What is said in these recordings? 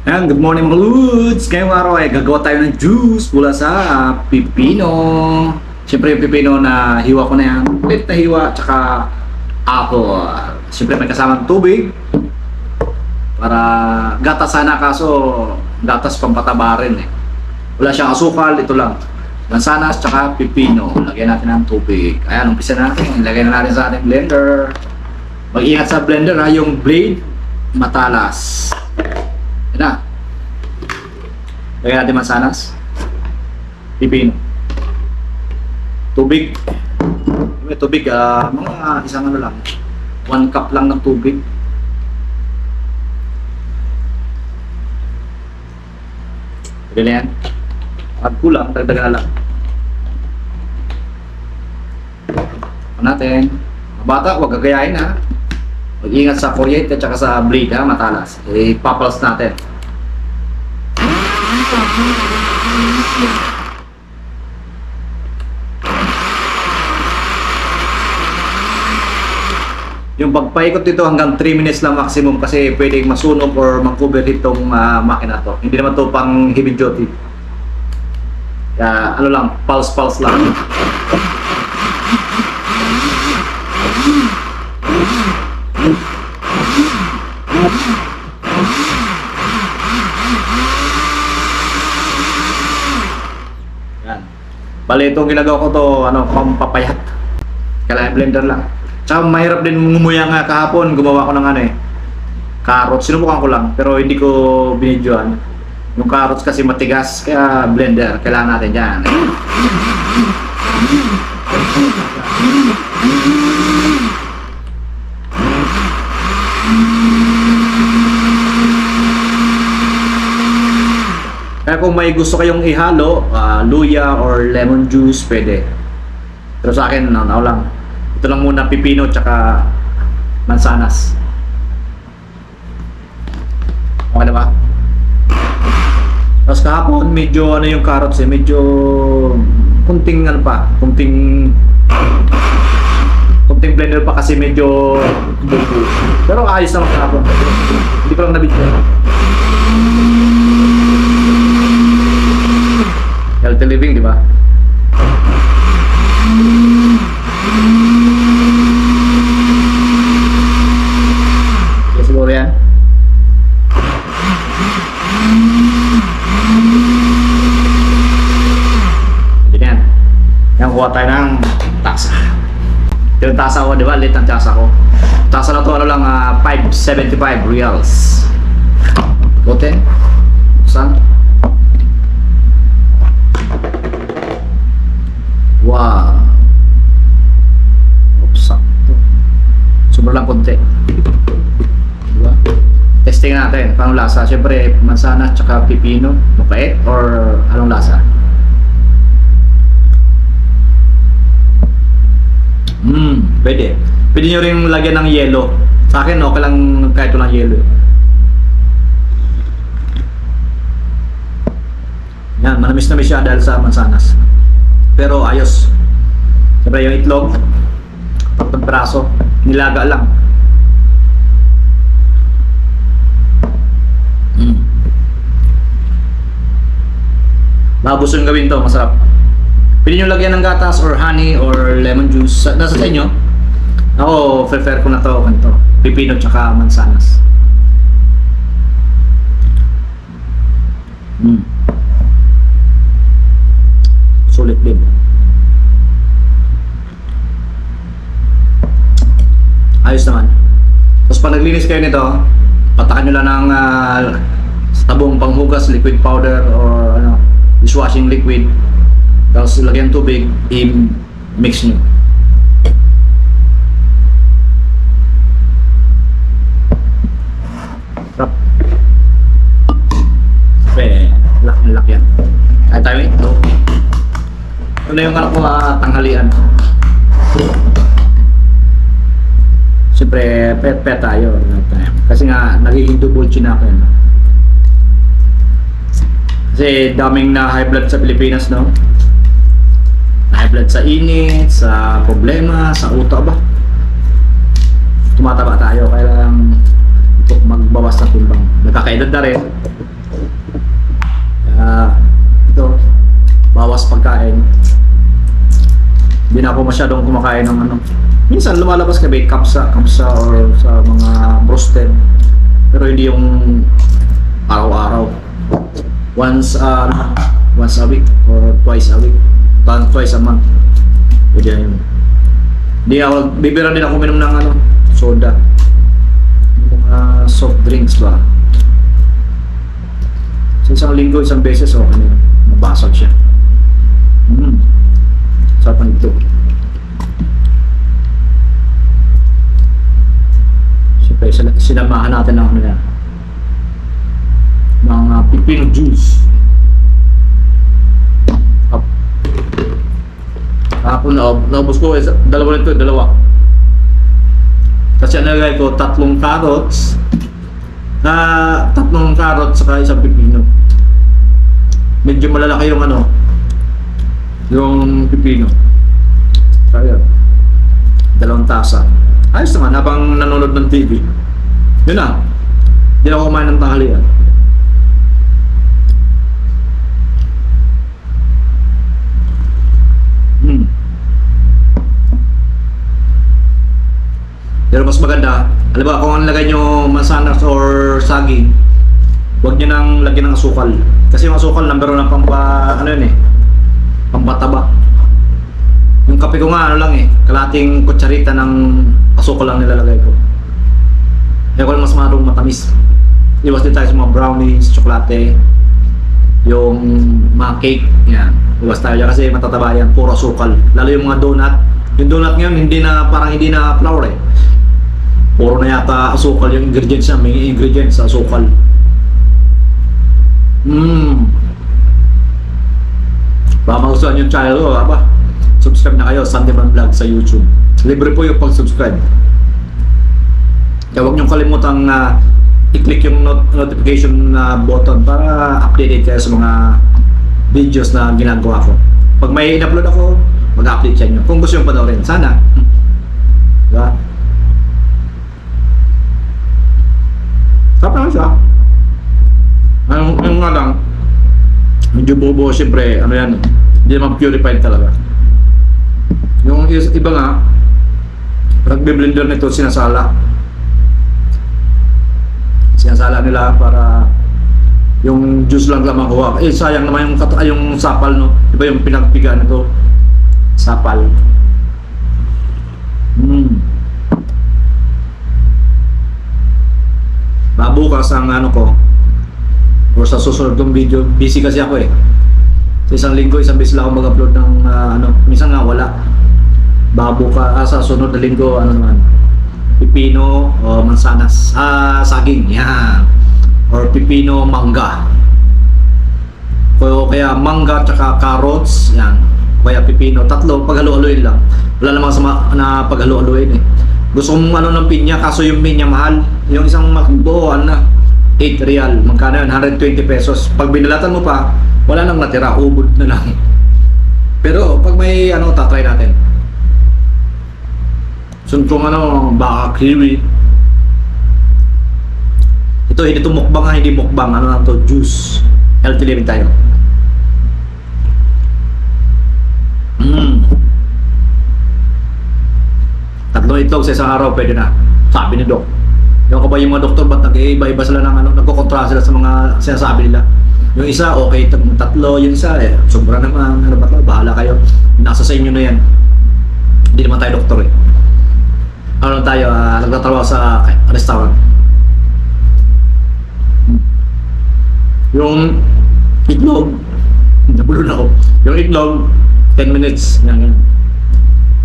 Ayan, good morning mga Ludes! Ngayong araw ay gagawa tayo ng juice mula sa pipino. Siyempre yung pipino na hiwa ko na yan. Kulit na hiwa, tsaka apple. Siyempre may kasamang tubig. Para gatas sana, kaso gatas pampataba rin eh. Wala siyang asukal, ito lang. Mansanas, tsaka pipino. Lagyan natin ng tubig. Ayan, umpisa natin. Lagyan na natin sa ating blender. Mag-ingat sa blender ha, yung blade matalas. Yan na. Lagyan natin mansanas. Pipino. Tubig. May tubig, mga isang ano lang. 1 cup lang ng tubig. Pwede na yan. At kulang, dagdagan na lang. Ano natin. Mga bata, huwag gagayahin ha. Mag-ingat sa kuryente at saka sa blade ha, matalas. Ipapals natin. Yung pagpaikot dito hanggang 3 minutes lang maximum kasi pwedeng masunog or mag-cover itong makina to. Hindi naman to pang heavy duty. Kaya ano lang, pulse lang. Yan. Bale itong ginagawa ko to, pampapayat. Kailangan blender lang. Tsaka mahirap din ngumuya nga kahapon, gumawa ko ng carrots. Sinubukan ko lang, pero hindi ko binidyoan. Yung carrots kasi matigas, kaya blender, kailangan natin yan. Kaya kung may gusto kayong ihalo, luya or lemon juice, pwede. Pero sa akin, ano lang. Ito lang muna, pipino tsaka mansanas. Okay na ba? Tapos kahapon, medyo yung carrots medyo kunting kunting blender pa kasi medyo bubu. Pero ayos naman kahapon. Hindi ko lang nabidyo. Healthy living, di ba? Okay, siguro yan. Yan. Yan, kuha tayo ng tasa. Yung tasa ko, di ba? Lit ang tasa ko. Tasa na to, 575 reals. Goten. Saan? Wow. Oops, sakto. Sobrang lang konti. Diba? Testing natin. Paano lasa? Siyempre, mansanas tsaka pipino. Mapait or anong lasa? Pwede. Pwede nyo rin lagyan ng yelo. Sa akin, okay lang kahit walang yelo. Yan, manamis na siya dahil sa mansanas. Pero ayos. Siyempre yung itlog, tatlong piraso, nilaga lang. Babos yung gawin to, masarap. Pwede nyo lagyan ng gatas or honey or lemon juice. Nasa sa inyo. Ako, prefer ko na to, ganito. Pipino tsaka mansanas. Sulit din. Ayos naman. Tapos pag naglinis kayo nito, patakan nyo lang ng sabong panghugas, liquid powder or dishwashing liquid. Tapos lagyan tubig, i-mix nyo. Sarap. Lak yan. Kaya tayo ito. Ito na yung tanghalian. Siyempre, pet tayo. Kasi nga, nagiging double chin ako yan. Kasi daming na high blood sa Pilipinas, no? High blood sa init, sa problema, sa utak ba? Tumataba tayo, kaya lang magbawas ng timbang. Nagkakaedad na rin. Ito, bawas pagkain. Hindi na ako masyadong kumakain ng ano. Minsan lumalabas kami kapsa or sa mga roasted. Pero hindi yung araw-araw. Once a week or twice a week. Twice a month. Pwede yun. Hindi ako, bibira din ako minom ng ano, soda. Mga soft drinks ba. Sa isang linggo, isang beses, okay na yun. Mabasag siya. Sarap ng ito. Siyempre, sinamahan natin ng ano yan. Mga pipino juice. Up. Kapon naubos ko, dalawa nito, dalawa. Kasi nalagay ko tatlong carrots saka isang pipino. Medyo malalaki yung ano, yung pipino. Kaya, 2 tasa. Ayos naman, habang nanonood ng TV. Yun na. Hindi na ako kumain ng tanghalian. Pero mas maganda, alam ba, kung lagay nyo mansanas or saging, huwag nyo nang lagyan ng asukal. Kasi yung asukal, number 1 ang ano yun pampataba. Yung kape ko nga, ano lang kalating kutsarita ng asukal lang nilalagay ko. Kaya ko lang mas marong matamis. Iwas din tayo sa mga brownies, tsokolate, yung mga cake, yan. Iwas tayo dyan kasi matataba yan, puro asukal. Lalo yung mga donut. Yung donut ngayon, parang hindi na flour Puro na yata asukal yung ingredients niya. May ingredients sa asukal. Baka magustuhan yung channel ko, subscribe na kayo, Sandeman Vlog sa YouTube. Libre po yung pag-subscribe. Kaya huwag niyong kalimutang i-click yung notification button para updated kayo sa mga videos na ginagawa ko. Pag may in-upload ako, mag-update sa inyo. Kung gusto yung panoorin, sana. Diba? Sarap naman siya. Yung nga lang, medyo bobo, siyempre, ano yan, hindi naman purified talaga. Yung iba nga, nagbe-blender nito, sinasala nila para yung juice lang makuha. Sayang naman yung sapal, no? Iba yung pinagpiga nito, sapal. Bukas ang ano ko or sa susunod kong video, busy kasi ako sa isang linggo, isang beses lang ako mag-upload ng minsan nga wala. Sa sunod na linggo, ano naman, pipino o mansanas, saging, yan, or pipino mangga, o kaya mangga tsaka carrots, yan, o kaya pipino, tatlo, paghalo-haloin lang. Wala namang na paghalo-haloin Gusto kong ng pinya, kaso yung pinya mahal. Yung isang makibuo, 8 real. Magkano yun? 120 pesos. Pag binalatan mo pa, wala nang natira. Ubod na lang. Pero pag may tatry natin. Suntong baka kiwi. Ito, hindi ito mukbang hindi mukbang. Ano lang to? Juice. Healthy living tayo. Tatlong itlog sa isang araw, pwede na. Sabi ni Doc. Yung ba yung mga doktor, ba't nag-iiba-iba sila ng nagkukontra sila sa mga sinasabi nila. Yung isa, okay, tatlo. Yung isa, sobra naman. Ano ba ito? Bahala kayo. Nasa sa inyo na yan. Hindi naman tayo doktor Ano tayo, nagtatrabaho sa restaurant. Yung itlog, nabulol ako. Yung itlog, 10 minutes. Yan.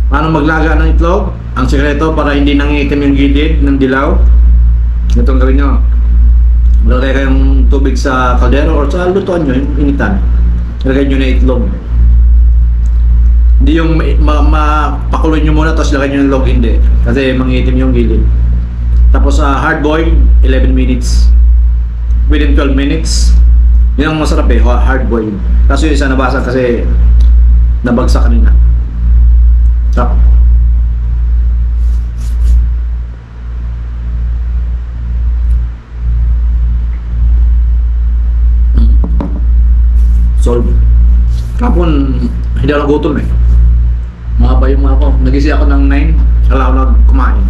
Paano maglaga ng itlog? Ang sekreto para hindi nangitim yung gilid ng dilaw. Itong gawin nyo. Malagay kayong tubig sa kaldero or sa lutuan nyo, yung initan. Lagay nyo na itlog. Hindi yung pakuloy nyo muna tapos lagay nyo ng itlog, hindi. Kasi mangitim yung gilid. Tapos hard boil, 11 minutes. Within 12 minutes. Yun ang masarap hard boil. Kaso yung isa nabasa kasi nabagsak kanina. Sarap. solve. Kapon, hindi ako nagutom eh. Mahaba yung ako. Nagising ako ng 9, wala ako kumain.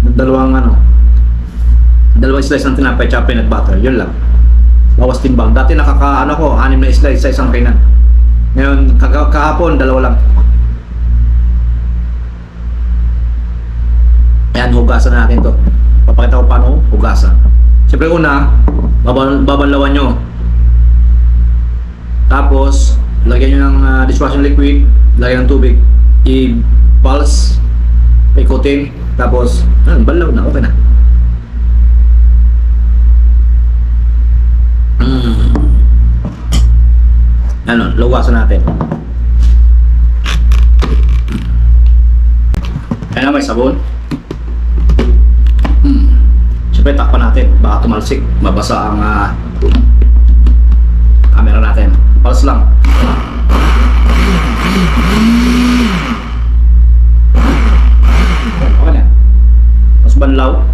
Ng dalawang slice ng tinapay tsaka peanut butter, yun lang. Bawas timbang. Dati nakaka, 6 na slice sa isang kainan. Ngayon, kahapon, 2 lang. Ayan, hugasan na natin to. Papakita ko paano hugasan. Siyempre una, babanlawan nyo. Tapos, lagyan nyo ng dishwashing liquid, lagyan ng tubig, i-pulse, ikutin, tapos, banlaw na, okay na. Luwasan natin. Ayan na, may sabon. Siyempre, takpan natin. Baka tumalsik. Mabasa ang camera natin. Pulse lang. Okay na. Tapos banlaw.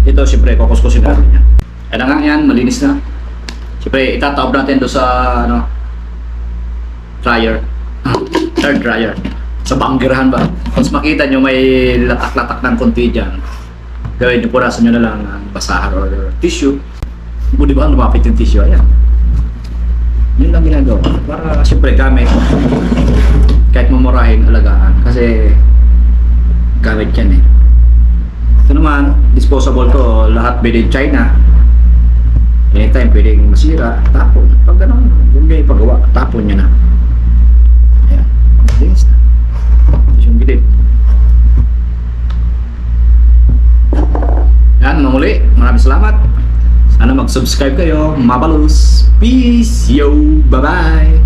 Ito, siyempre, kukuskusin natin yan. Ayan na nga yan, malinis na. Siyempre, itataob natin doon sa, dryer. Third dryer. Sa banggirahan ba? Once makita nyo may latak-latak ng konti dyan, gawin nyo, punasan nyo na lang ang basahan or tissue. Di ba lumapit yung tissue? Ayan. Yun lang ginagawa. Para siyempre gamit, kahit mamurahin, alagaan. Kasi gamit yan eh. Ito naman, disposable to, lahat made in China. Anytime pwedeng masira, tapon. Pag gano'n, huwag nyo ipagawa, tapon nyo na. Ayan, linis na. Ito yung gilid. Yan, muli, maraming salamat. Sana mag-subscribe kayo. Mabalus. Peace. Yo. Bye-bye.